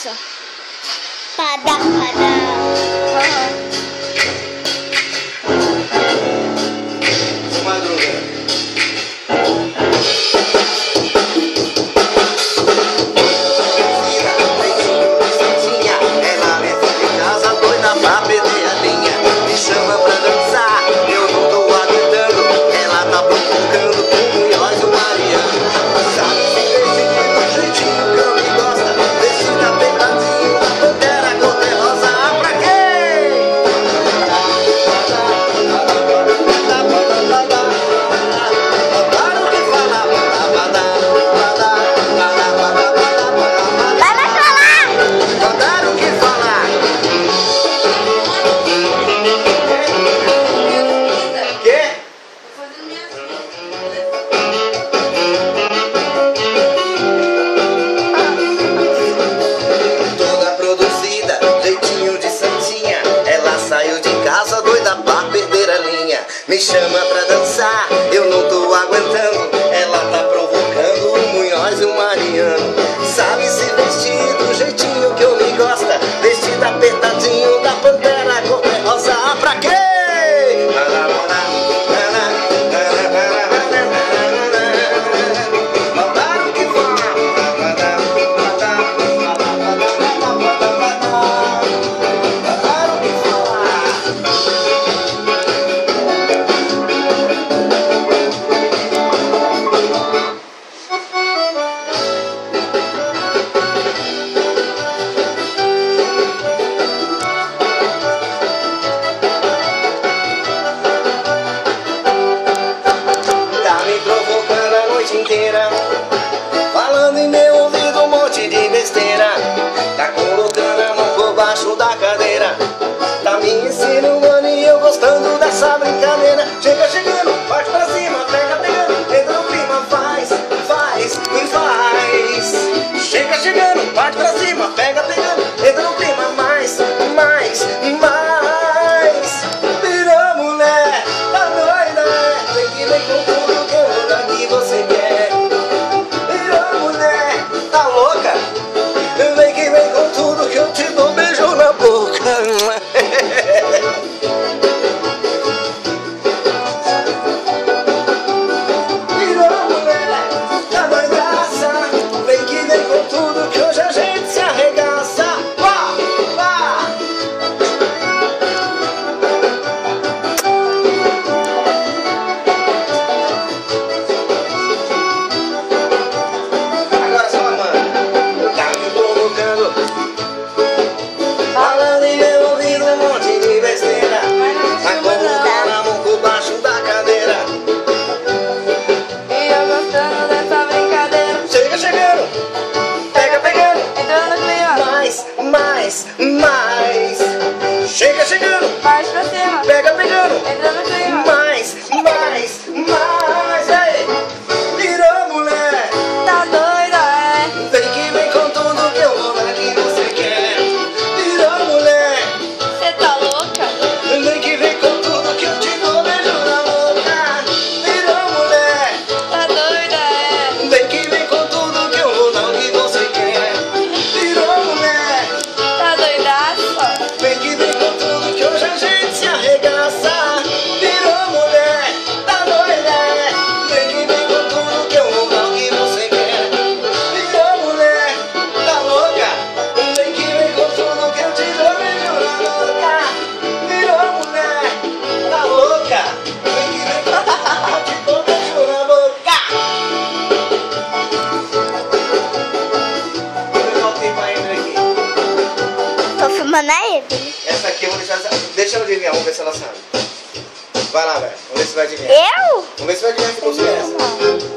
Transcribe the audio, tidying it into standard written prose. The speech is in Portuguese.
isso? Padam. Madruga. Ela dentro de casa, doida pra perder a linha. Me chama pra dançar, eu não tô aguentando. Ela tá provocando com o Munhoz e o Mariano. Sabe se vestindo do jeitinho que eu me gosta. Vestindo apertadinho da pantera cor-de-rosa. Pra quê? Me chama pra dançar, eu não tô aguentando. Ela tá provocando o Munhoz e o Mariano. Sabe se vestir do jeitinho que eu me gosta. Vestido apertadinho da pantera cor-de-rosa. Pra quê? Mandaram que falar. Inteira, falando em meu ouvido um monte de besteira. Tá colocando a mão por baixo da cadeira. Tá me insinuando e eu gostando dessa brincadeira. Chega chegando, parte pra cima, pega pegando, entra no clima, faz e faz. Chega chegando, parte pra cima, pega pegando, entra no clima, mais. Virou mulher, tá doida, vem que vem com tudo que eu vou dar que você quer. Mais. Chega chegando, Parte pra cima, pega pegando, entra no clima, mais. Ei, virou mulher, tá doida, é? vem que vem com tudo que eu vou dar que você quer. Virou mulher, Cê tá louca? vem que vem com tudo que eu te dou beijo na boca. Virou mulher, Tá doida, é? vem que vem com tudo que eu vou dar que você quer. Virou mulher, Tá doidaça? vem que vem com tudo que hoje a gente se arregaça. Virou mulher, tá doida, vem que vem com tudo que eu vou dar o que você quer. Virou mulher, tá louca, vem que vem com tudo que eu te dou beijo na boca. Virou mulher, tá louca, vem que vem com tudo que eu te dou beijo na boca. Vou levar o tempo ainda aqui. Tô filmando a Evelyn. Essa aqui eu vou deixar. Deixa ela adivinhar, vamos ver se ela sabe. Vai lá, velho. Vamos ver se vai adivinhar. Eu? Vamos ver se vai adivinhar que música é essa. Não.